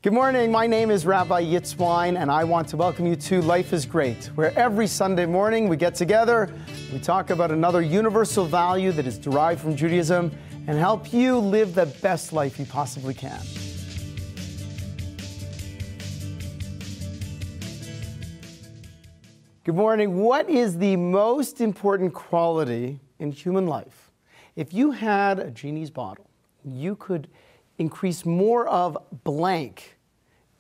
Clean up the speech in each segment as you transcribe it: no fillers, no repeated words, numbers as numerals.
Good morning. My name is Rabbi Wyne, and I want to welcome you to Life is Great, where every Sunday morning we get together, we talk about another universal value that is derived from Judaism and help you live the best life you possibly can. Good morning. What is the most important quality in human life? If you had a genie's bottle, you could increase more of blank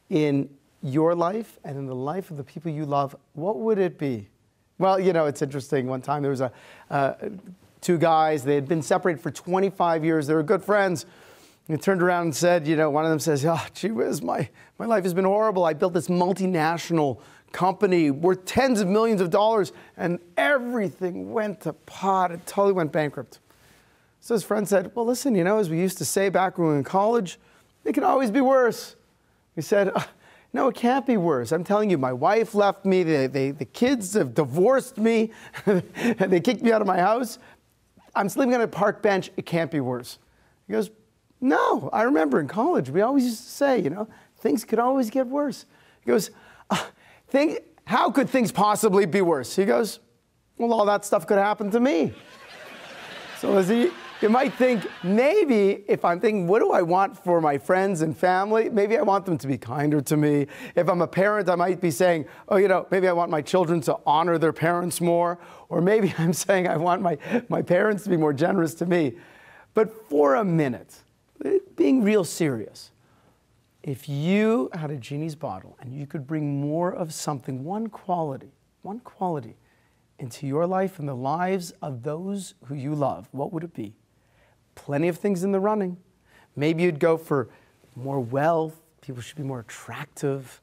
in your life and in the life of the people you love, what would it be? Well, you know, it's interesting. One time there was two guys, they had been separated for 25 years. They were good friends. And they turned around and said, you know, one of them says, oh, gee whiz, my life has been horrible. I built this multinational company worth tens of millions of dollars, and everything went to pot. It totally went bankrupt. So his friend said, well, listen, you know, as we used to say back when we were in college, it can always be worse. He said, no, it can't be worse. I'm telling you, my wife left me. The kids have divorced me. They kicked me out of my house. I'm sleeping on a park bench. It can't be worse. He goes, no, I remember in college, we always used to say, you know, things could always get worse. He goes, how could things possibly be worse? He goes, well, all that stuff could happen to me. So as you might think, maybe if I'm thinking, what do I want for my friends and family? Maybe I want them to be kinder to me. If I'm a parent, I might be saying, oh, you know, maybe I want my children to honor their parents more. Or maybe I'm saying I want my parents to be more generous to me. But for a minute, being real serious, if you had a genie's bottle and you could bring more of something, one quality, into your life and the lives of those who you love, what would it be? Plenty of things in the running. Maybe you'd go for more wealth. People should be more attractive.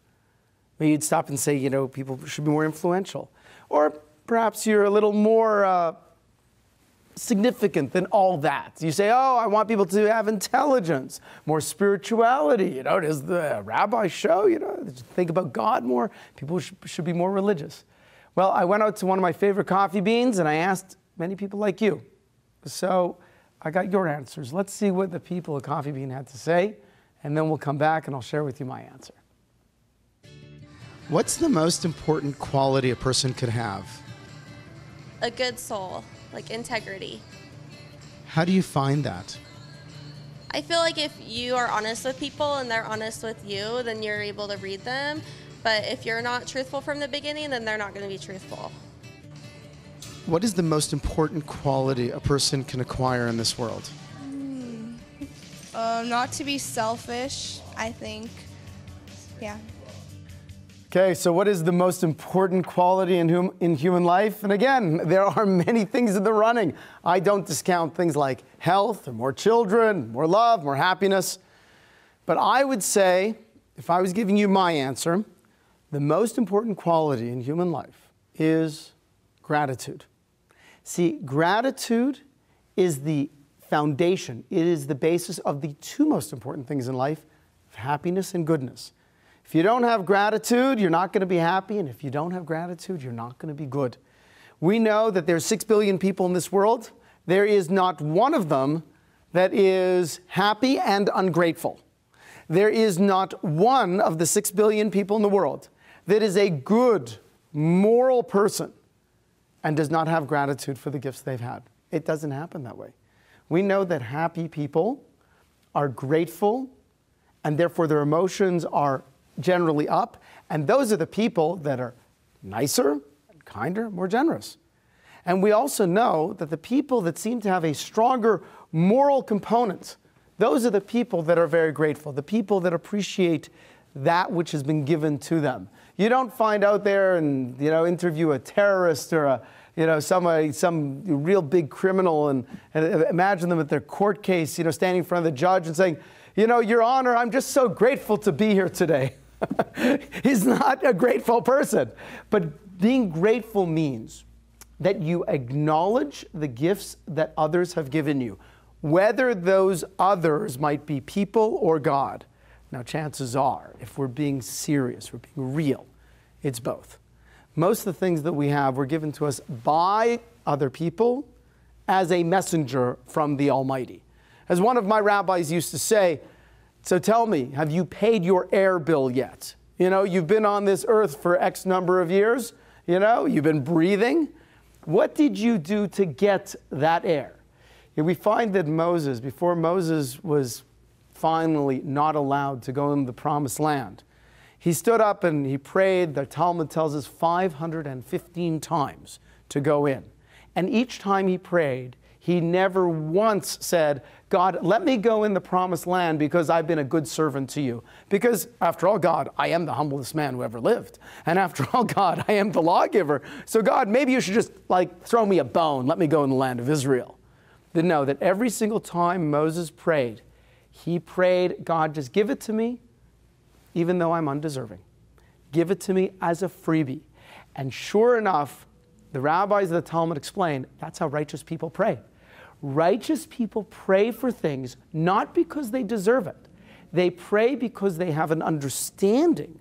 Maybe you'd stop and say, you know, people should be more influential. Or perhaps you're a little more significant than all that. You say, oh, I want people to have intelligence, more spirituality. You know, does the rabbi show, you know, think about God more? People should be more religious. Well, I went out to one of my favorite coffee beans and I asked many people like you. So I got your answers. Let's see what the people at Coffee Bean had to say, and then we'll come back and I'll share with you my answer. What's the most important quality a person could have? A good soul, like integrity. How do you find that? I feel like if you are honest with people and they're honest with you, then you're able to read them. But if you're not truthful from the beginning, then they're not going to be truthful. What is the most important quality a person can acquire in this world? Not to be selfish, I think. Yeah. Okay, so what is the most important quality in human life? And again, there are many things in the running. I don't discount things like health, or more children, more love, more happiness. But I would say, if I was giving you my answer, the most important quality in human life is gratitude. See, gratitude is the foundation. It is the basis of the two most important things in life, happiness and goodness. If you don't have gratitude, you're not going to be happy. And if you don't have gratitude, you're not going to be good. We know that there's 6 billion people in this world. There is not one of them that is happy and ungrateful. There is not one of the 6 billion people in the world that is a good, moral person and does not have gratitude for the gifts they've had. It doesn't happen that way. We know that happy people are grateful, and therefore their emotions are generally up, and those are the people that are nicer, kinder, more generous. And we also know that the people that seem to have a stronger moral component, those are the people that are very grateful, the people that appreciate that which has been given to them. You don't find out there and, you know, interview a terrorist or some real big criminal and imagine them at their court case, you know, standing in front of the judge and saying, you know, Your Honor, I'm just so grateful to be here today. He's not a grateful person. But being grateful means that you acknowledge the gifts that others have given you, whether those others might be people or God. Now, chances are, if we're being serious, we're being real, it's both. Most of the things that we have were given to us by other people as a messenger from the Almighty. As one of my rabbis used to say, So tell me, have you paid your air bill yet? You know, you've been on this earth for X number of years. You know, you've been breathing. What did you do to get that air? And we find that Moses, before Moses was finally not allowed to go into the promised land, he stood up and he prayed, the Talmud tells us, 515 times to go in. And each time he prayed, he never once said, God, let me go in the promised land because I've been a good servant to you. Because after all, God, I am the humblest man who ever lived. And after all, God, I am the lawgiver. So God, maybe you should just like throw me a bone. Let me go in the land of Israel. Then know that every single time Moses prayed, he prayed, God, just give it to me, even though I'm undeserving. Give it to me as a freebie. And sure enough, the rabbis of the Talmud explain, that's how righteous people pray. Righteous people pray for things not because they deserve it. They pray because they have an understanding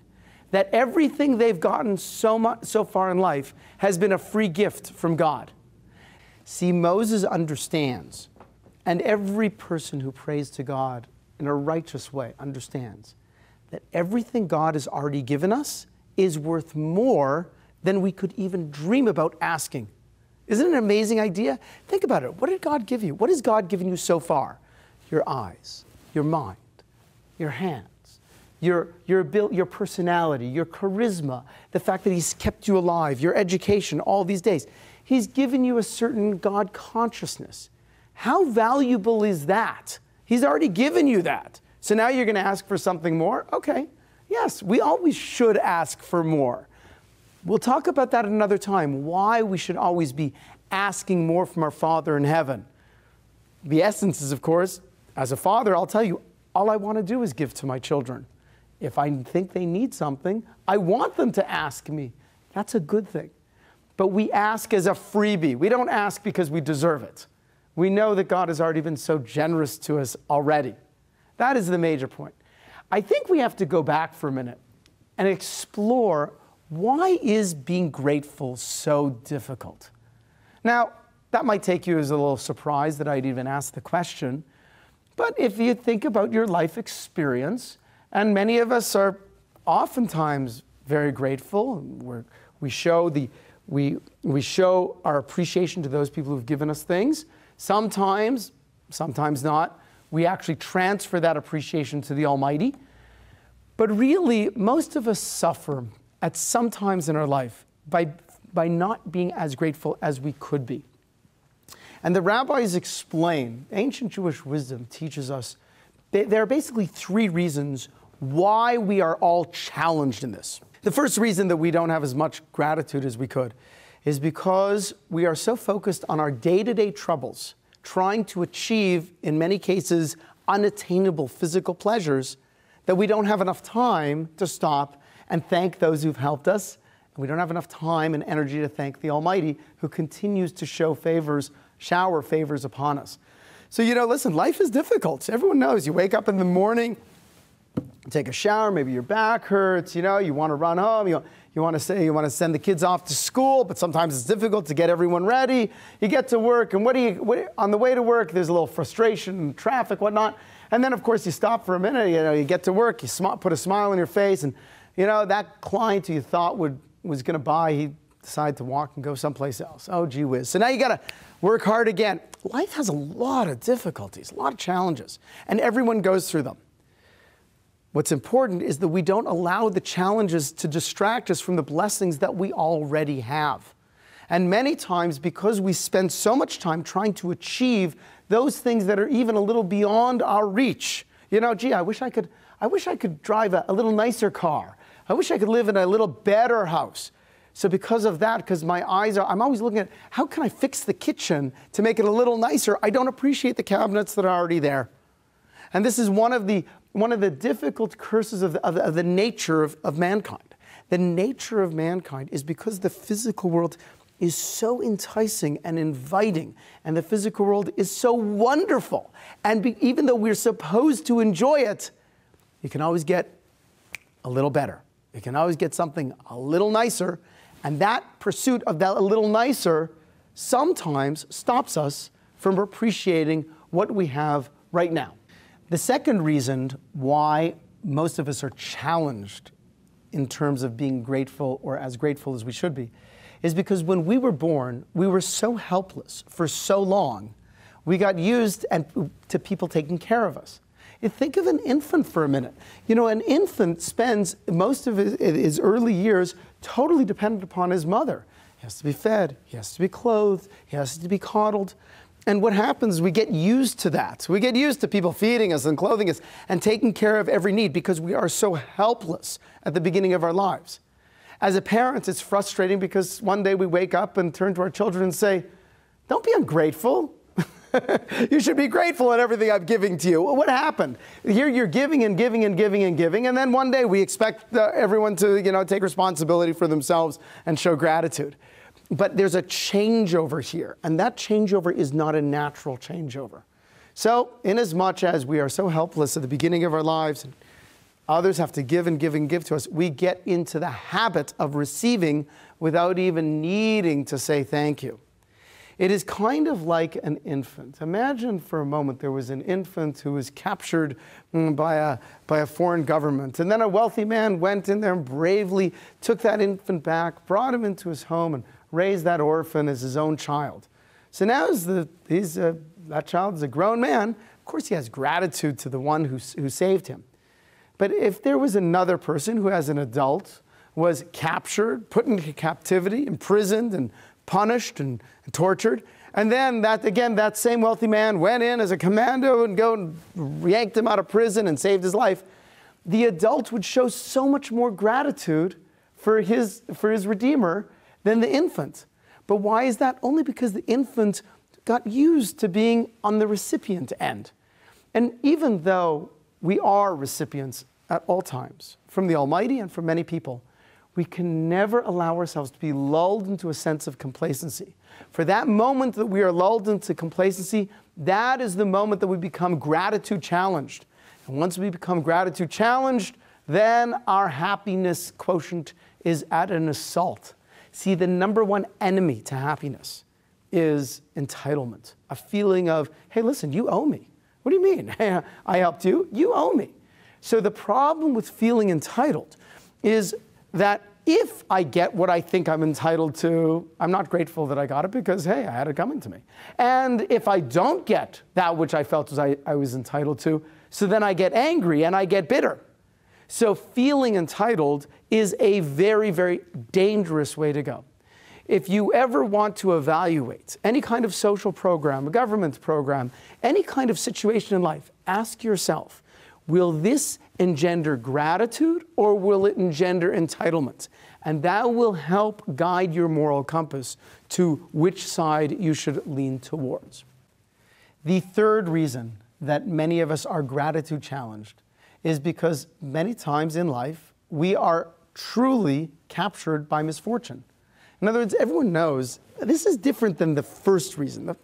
that everything they've gotten so far in life has been a free gift from God. See, Moses understands, and every person who prays to God in a righteous way understands that everything God has already given us is worth more than we could even dream about asking. Isn't it an amazing idea? Think about it. What did God give you? What has God given you so far? Your eyes, your mind, your hands, your personality, your charisma, the fact that He's kept you alive, your education, all these days. He's given you a certain God consciousness. How valuable is that? He's already given you that. So now you're going to ask for something more? Okay. Yes, we always should ask for more. We'll talk about that another time, why we should always be asking more from our Father in heaven. The essence is, of course, as a father, I'll tell you, all I want to do is give to my children. If I think they need something, I want them to ask me. That's a good thing. But we ask as a freebie. We don't ask because we deserve it. We know that God has already been so generous to us already. That is the major point. I think we have to go back for a minute and explore, why is being grateful so difficult? Now, that might take you as a little surprise that I'd even ask the question, but if you think about your life experience, and many of us are oftentimes very grateful, we show our appreciation to those people who've given us things. Sometimes not. We actually transfer that appreciation to the Almighty. But really, most of us suffer at some times in our life by not being as grateful as we could be. And the rabbis explain, ancient Jewish wisdom teaches us, there are basically three reasons why we are all challenged in this. The first reason that we don't have as much gratitude as we could is because we are so focused on our day-to-day troubles, trying to achieve, in many cases, unattainable physical pleasures, that we don't have enough time to stop and thank those who've helped us. And we don't have enough time and energy to thank the Almighty, who continues to shower favors upon us. So, listen, life is difficult. Everyone knows you wake up in the morning, take a shower, maybe your back hurts, you want to run home, you want to send the kids off to school, but sometimes it's difficult to get everyone ready. You get to work, and on the way to work, there's a little frustration, traffic, whatnot. And then, of course, you stop for a minute, you get to work, you put a smile on your face, and, that client who you thought was going to buy, he decided to walk and go someplace else. Oh, gee whiz. So now you got to work hard again. Life has a lot of difficulties, a lot of challenges, and everyone goes through them. What's important is that we don't allow the challenges to distract us from the blessings that we already have. And many times, because we spend so much time trying to achieve those things that are even a little beyond our reach. Gee, I wish I could drive a little nicer car. I wish I could live in a little better house. So because of that, because I'm always looking at, how can I fix the kitchen to make it a little nicer? I don't appreciate the cabinets that are already there. And this is one of the difficult curses of the nature of mankind. The nature of mankind is because the physical world is so enticing and inviting, and the physical world is so wonderful. And even though we're supposed to enjoy it, you can always get a little better. You can always get something a little nicer, and that pursuit of that a little nicer sometimes stops us from appreciating what we have right now. The second reason why most of us are challenged in terms of being grateful or as grateful as we should be is because when we were born, we were so helpless for so long, we got used to people taking care of us. And think of an infant for a minute. You know, an infant spends most of his early years totally dependent upon his mother. He has to be fed, he has to be clothed, he has to be coddled. And what happens is we get used to that. We get used to people feeding us and clothing us and taking care of every need because we are so helpless at the beginning of our lives. As a parent, it's frustrating because one day we wake up and turn to our children and say, don't be ungrateful. You should be grateful at everything I'm giving to you. Well, what happened? Here you're giving and giving and giving and giving, and then one day we expect everyone to take responsibility for themselves and show gratitude. But there's a changeover here, and that changeover is not a natural changeover. So, inasmuch as we are so helpless at the beginning of our lives, and others have to give and give and give to us, we get into the habit of receiving without even needing to say thank you. It is kind of like an infant. Imagine for a moment there was an infant who was captured by a foreign government. And then a wealthy man went in there and bravely took that infant back, brought him into his home, and raised that orphan as his own child. So now that child is a grown man. Of course, he has gratitude to the one who saved him. But if there was another person who, as an adult, was captured, put into captivity, imprisoned, and punished and tortured, and then that same wealthy man went in as a commando and yanked him out of prison and saved his life, the adult would show so much more gratitude for his Redeemer than the infant. But why is that? Only because the infant got used to being on the recipient end. And even though we are recipients at all times from the Almighty and from many people, we can never allow ourselves to be lulled into a sense of complacency. For that moment that we are lulled into complacency, that is the moment that we become gratitude challenged. And once we become gratitude challenged, then our happiness quotient is at an assault. See, the number one enemy to happiness is entitlement, a feeling of, hey, listen, you owe me. What do you mean? I helped you, you owe me. So the problem with feeling entitled is that if I get what I think I'm entitled to, I'm not grateful that I got it because, hey, I had it coming to me. And if I don't get that which I felt I was entitled to, so then I get angry and I get bitter. So feeling entitled is a very, very dangerous way to go. If you ever want to evaluate any kind of social program, a government program, any kind of situation in life, ask yourself, will this engender gratitude or will it engender entitlement? And that will help guide your moral compass to which side you should lean towards. The third reason that many of us are gratitude challenged is because many times in life we are truly captured by misfortune. In other words, everyone knows this is different than the first reason. The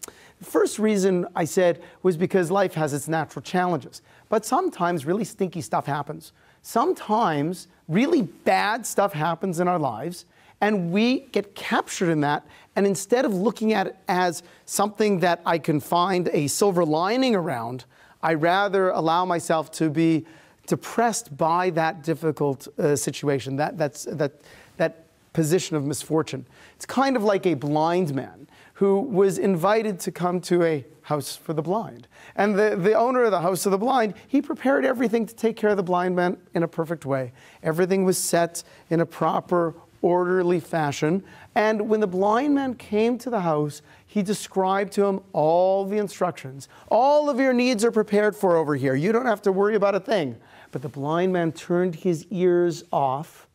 first reason I said was because life has its natural challenges. But sometimes really stinky stuff happens. Sometimes really bad stuff happens in our lives, and we get captured in that. And instead of looking at it as something that I can find a silver lining around, I rather allow myself to be depressed by that difficult situation, that position of misfortune. It's kind of like a blind man who was invited to come to a house for the blind. And the owner of the house of the blind, he prepared everything to take care of the blind man in a perfect way. Everything was set in a proper, orderly fashion. And when the blind man came to the house, he described to him all the instructions. All of your needs are prepared for over here. You don't have to worry about a thing. But the blind man turned his ears off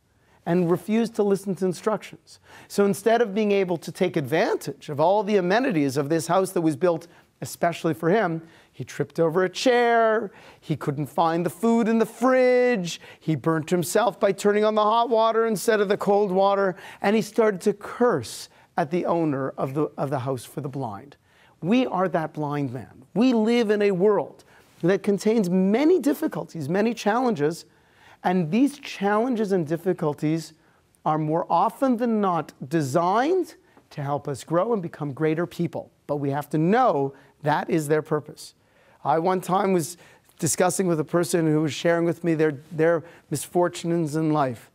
and refused to listen to instructions. So instead of being able to take advantage of all the amenities of this house that was built especially for him, he tripped over a chair, he couldn't find the food in the fridge, he burnt himself by turning on the hot water instead of the cold water, and he started to curse at the owner of the house for the blind. We are that blind man. We live in a world that contains many difficulties, many challenges, and these challenges and difficulties are more often than not designed to help us grow and become greater people. But we have to know that is their purpose. I one time was discussing with a person who was sharing with me their misfortunes in life.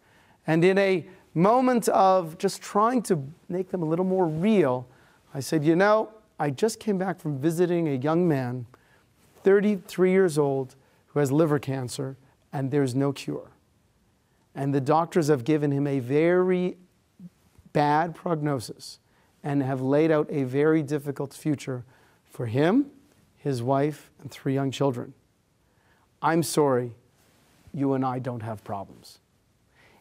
And in a moment of just trying to make them a little more real, I said, you know, I just came back from visiting a young man, 33 years old, who has liver cancer, and there's no cure. And the doctors have given him a very bad prognosis and have laid out a very difficult future for him, his wife, and 3 young children. I'm sorry, you and I don't have problems.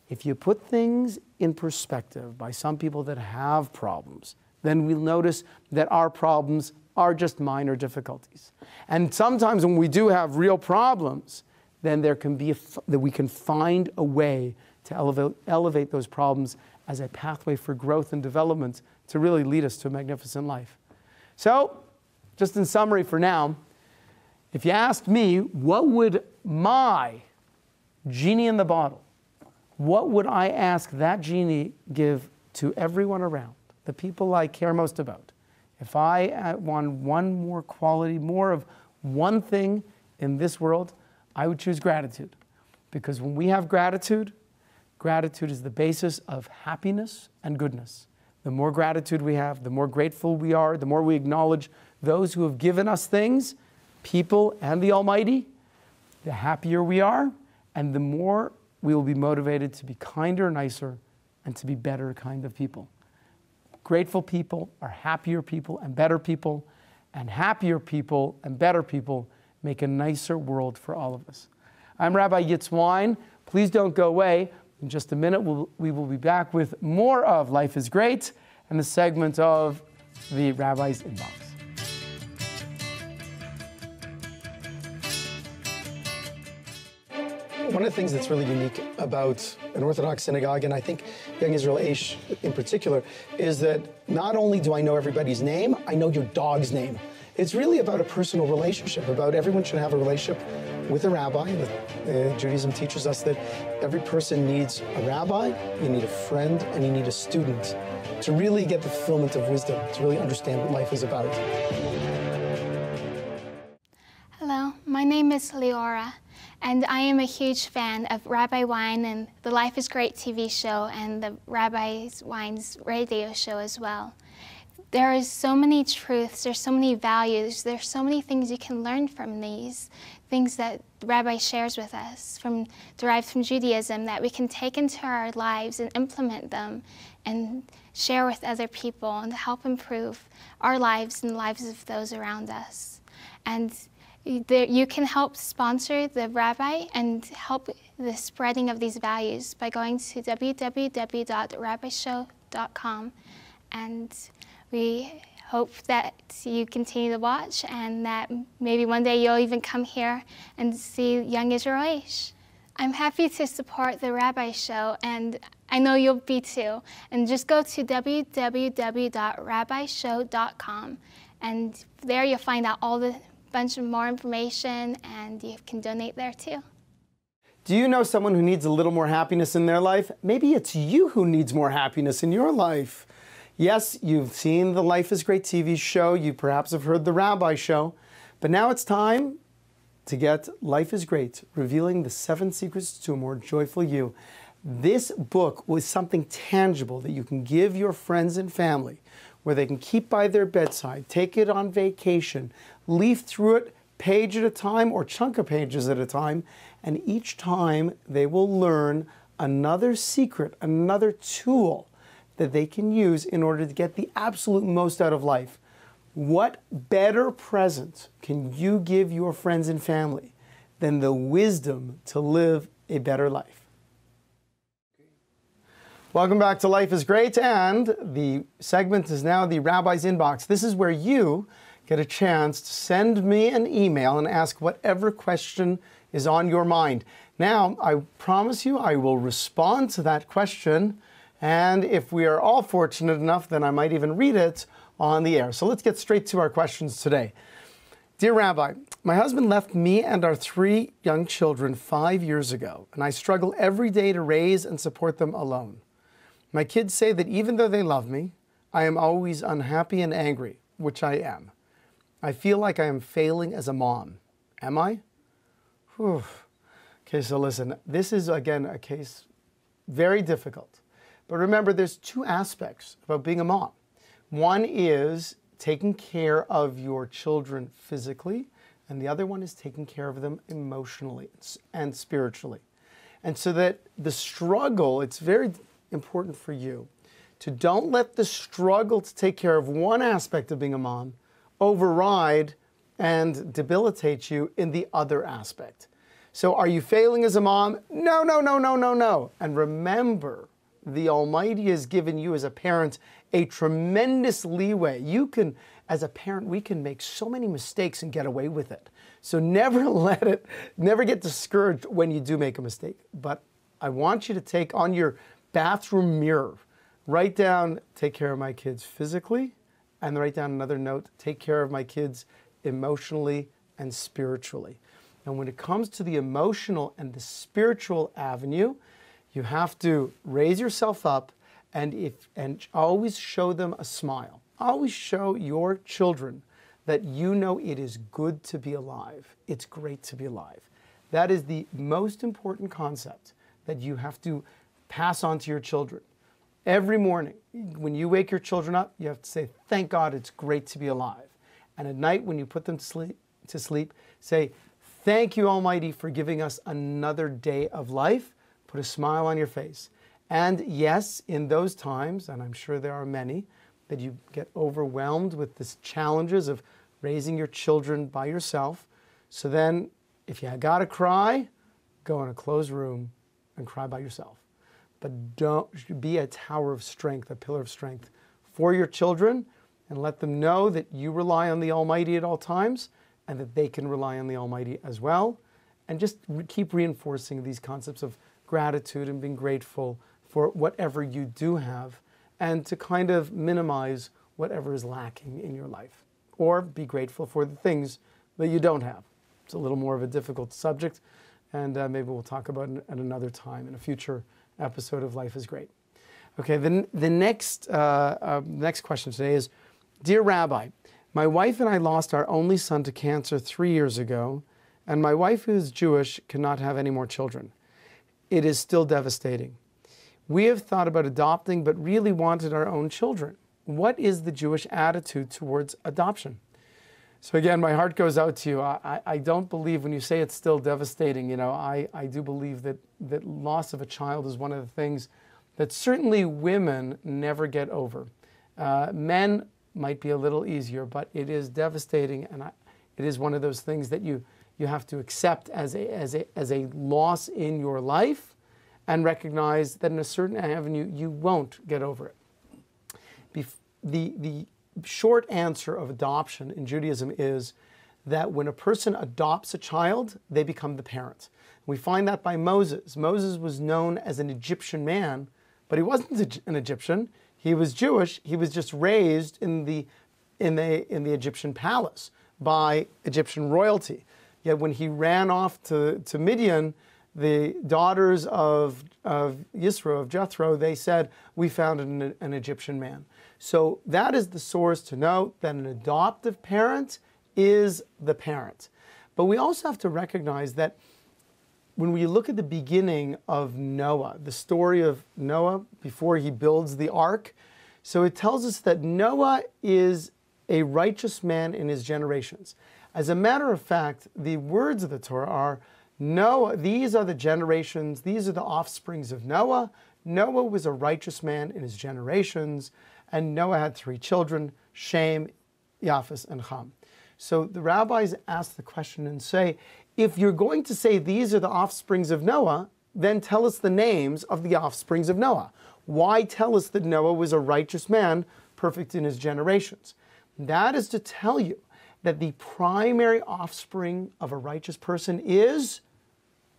If you put things in perspective by some people that have problems, then we'll notice that our problems are just minor difficulties. And sometimes when we do have real problems, then there can be that we can find a way to elevate those problems as a pathway for growth and development to really lead us to a magnificent life. So, just in summary for now, if you asked me, what would my genie in the bottle, what would I ask that genie give to everyone around, the people I care most about? If I want one more quality, more of one thing in this world, I would choose gratitude. Because when we have gratitude, gratitude is the basis of happiness and goodness. The more gratitude we have, the more grateful we are, the more we acknowledge those who have given us things, people and the Almighty, the happier we are, and the more we will be motivated to be kinder, nicer, and to be better kind of people. Grateful people are happier people and happier people and better people make a nicer world for all of us. I'm Rabbi Wyne. Please don't go away. In just a minute, we will be back with more of Life is Great and the segment of the Rabbi's Inbox. One of the things that's really unique about an Orthodox synagogue, and I think Young Israel Aish in particular, is that not only do I know everybody's name, I know your dog's name. It's really about a personal relationship, about everyone should have a relationship with a rabbi. Judaism teaches us that every person needs a rabbi, you need a friend, and you need a student to really get the fulfillment of wisdom, to really understand what life is about. Hello, my name is Leora, and I am a huge fan of Rabbi Wyne and the Life is Great TV show and the Rabbi Wyne's radio show as well. There is so many truths, there's so many values, there's so many things you can learn from these, things that the Rabbi shares with us, derived from Judaism, that we can take into our lives and implement them and share with other people and help improve our lives and the lives of those around us. And you can help sponsor the Rabbi and help the spreading of these values by going to www.rabbishow.com. And we hope that you continue to watch and that maybe one day you'll even come here and see Young Israel Aish. I'm happy to support the Rabbi Show, and I know you'll be too. And just go to www.rabbishow.com, and there you'll find out all the bunch of more information, and you can donate there too. Do you know someone who needs a little more happiness in their life? Maybe it's you who needs more happiness in your life. Yes, you've seen the Life is Great TV show, you perhaps have heard the Rabbi Show, but now it's time to get Life is Great, revealing the 7 secrets to a more joyful you. This book was something tangible that you can give your friends and family, where they can keep by their bedside, take it on vacation, leaf through it page at a time or chunk of pages at a time, and each time they will learn another secret, another tool that they can use in order to get the absolute most out of life. What better present can you give your friends and family than the wisdom to live a better life? Welcome back to Life is Great, and the segment is now the Rabbi's Inbox. This is where you get a chance to send me an email and ask whatever question is on your mind. Now, I promise you I will respond to that question, and if we are all fortunate enough, then I might even read it on the air. So let's get straight to our questions today. Dear Rabbi, my husband left me and our 3 young children 5 years ago, and I struggle every day to raise and support them alone. My kids say that even though they love me, I am always unhappy and angry, which I am. I feel like I am failing as a mom. Am I? Whew. Okay, so listen, this is again a case very difficult. But remember, there's two aspects about being a mom. One is taking care of your children physically, and the other one is taking care of them emotionally and spiritually. And so that the struggle, it's very important for you to don't let the struggle to take care of one aspect of being a mom override and debilitate you in the other aspect. So are you failing as a mom? No, no, no, no, no, no. And remember, the Almighty has given you as a parent a tremendous leeway. You can, as a parent, we can make so many mistakes and get away with it. So never never get discouraged when you do make a mistake. But I want you to take on your bathroom mirror, write down, take care of my kids physically, and write down another note, take care of my kids emotionally and spiritually. And when it comes to the emotional and the spiritual avenue, you have to raise yourself up and always show them a smile. Always show your children that you know it is good to be alive. It's great to be alive. That is the most important concept that you have to pass on to your children. Every morning, when you wake your children up, you have to say, thank God it's great to be alive. And at night, when you put them to sleep, say, thank you, Almighty, for giving us another day of life. Put a smile on your face. And yes, in those times, and I'm sure there are many, that you get overwhelmed with the challenges of raising your children by yourself. So then, if you got to cry, go in a closed room and cry by yourself. But don't be a tower of strength, a pillar of strength for your children, and let them know that you rely on the Almighty at all times and that they can rely on the Almighty as well. And just keep reinforcing these concepts of gratitude and being grateful for whatever you do have, and to kind of minimize whatever is lacking in your life. Or be grateful for the things that you don't have. It's a little more of a difficult subject, and maybe we'll talk about it at another time in a future episode of Life is Great. Okay, the next question today is, Dear Rabbi, my wife and I lost our only son to cancer 3 years ago, and my wife, who is Jewish, cannot have any more children. It is still devastating. We have thought about adopting, but really wanted our own children. What is the Jewish attitude towards adoption? So again, my heart goes out to you. I don't believe when you say it's still devastating, I do believe that loss of a child is one of the things that certainly women never get over. Men might be a little easier, but it is devastating, and it is one of those things that you have to accept as a loss in your life, and recognize that in a certain avenue you won't get over it. The short answer of adoption in Judaism is that when a person adopts a child, they become the parent. We find that by Moses. Moses was known as an Egyptian man, but he wasn't an Egyptian. He was Jewish. He was just raised in the Egyptian palace by Egyptian royalty. Yet when he ran off to Midian, the daughters of Yisro, of Jethro, they said, we found an Egyptian man. So that is the source to note that an adoptive parent is the parent. But we also have to recognize that when we look at the beginning of Noah, the story of Noah before he builds the ark, so it tells us that Noah is a righteous man in his generations. As a matter of fact, the words of the Torah are, Noah, these are the generations, these are the offsprings of Noah. Noah was a righteous man in his generations, and Noah had 3 children, Shem, Japheth, and Ham. So the rabbis ask the question and say, if you're going to say these are the offsprings of Noah, then tell us the names of the offsprings of Noah. Why tell us that Noah was a righteous man, perfect in his generations? That is to tell you that the primary offspring of a righteous person is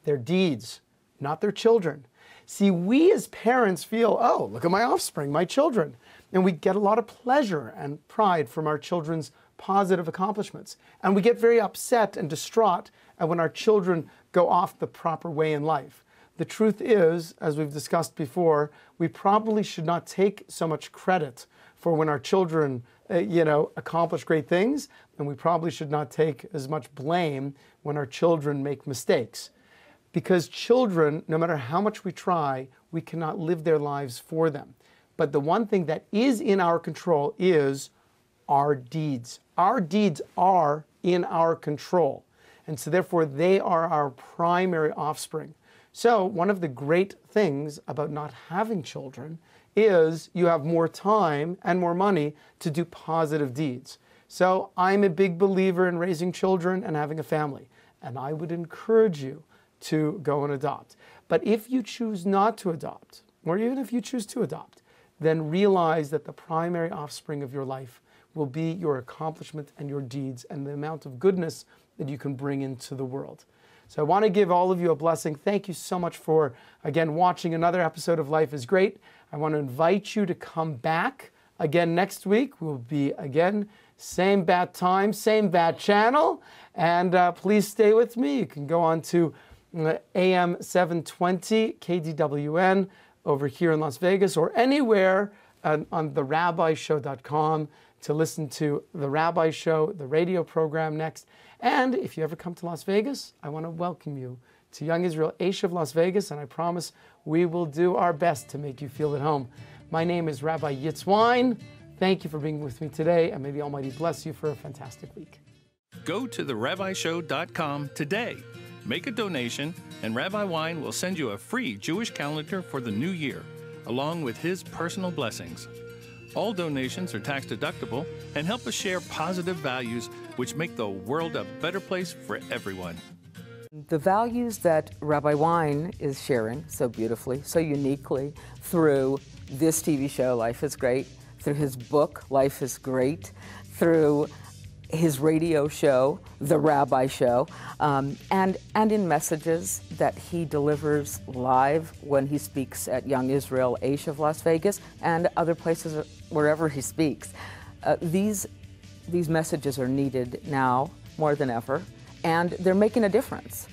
their deeds, not their children. See, we as parents feel, oh, look at my offspring, my children. And we get a lot of pleasure and pride from our children's positive accomplishments. And we get very upset and distraught when our children go off the proper way in life. The truth is, as we've discussed before, we probably should not take so much credit for when our children accomplish great things, and we probably should not take as much blame when our children make mistakes. Because children, no matter how much we try, we cannot live their lives for them. But the one thing that is in our control is our deeds. Our deeds are in our control. And so therefore, they are our primary offspring. So one of the great things about not having children is you have more time and more money to do positive deeds. So I'm a big believer in raising children and having a family. And I would encourage you to go and adopt. But if you choose not to adopt, or even if you choose to adopt, then realize that the primary offspring of your life will be your accomplishment and your deeds and the amount of goodness that you can bring into the world. So I want to give all of you a blessing. Thank you so much for, again, watching another episode of Life is Great. I want to invite you to come back again next week. We'll be, again, same bat time, same bat channel. And please stay with me. You can go on to AM 720 KDWN over here in Las Vegas, or anywhere on therabbishow.com to listen to The Rabbi Show, the radio program next. And if you ever come to Las Vegas, I want to welcome you to Young Israel Aish of Las Vegas, and I promise we will do our best to make you feel at home. My name is Rabbi Wyne. Thank you for being with me today, and may the Almighty bless you for a fantastic week. Go to therabbishow.com today. Make a donation, and Rabbi Wyne will send you a free Jewish calendar for the new year, along with his personal blessings. All donations are tax deductible and help us share positive values which make the world a better place for everyone. The values that Rabbi Wyne is sharing so beautifully, so uniquely through this TV show, Life is Great, through his book, Life is Great, through his radio show, The Rabbi Show, and in messages that he delivers live when he speaks at Young Israel Aish of Las Vegas and other places wherever he speaks. These messages are needed now more than ever, and they're making a difference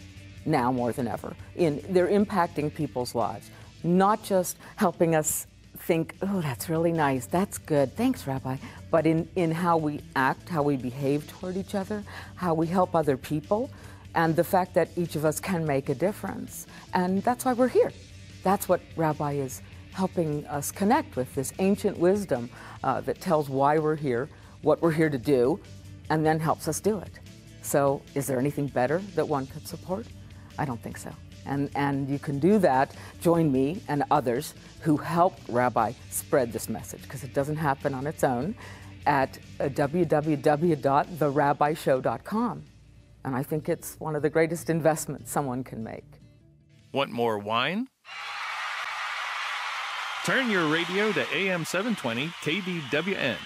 now more than ever. They're impacting people's lives, not just helping us think, oh, that's really nice, that's good, thanks, Rabbi, but in how we act, how we behave toward each other, how we help other people, and the fact that each of us can make a difference. And that's why we're here. That's what Rabbi is helping us connect with, this ancient wisdom that tells why we're here, what we're here to do, and then helps us do it. So is there anything better that one could support? I don't think so. And you can do that, join me and others who help Rabbi spread this message, because it doesn't happen on its own, at www.therabbishow.com. And I think it's one of the greatest investments someone can make. Want more wine? Turn your radio to AM 720 KDWN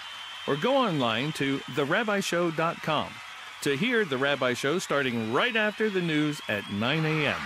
or go online to therabbishow.com to hear The Rabbi Show starting right after the news at 9 a.m.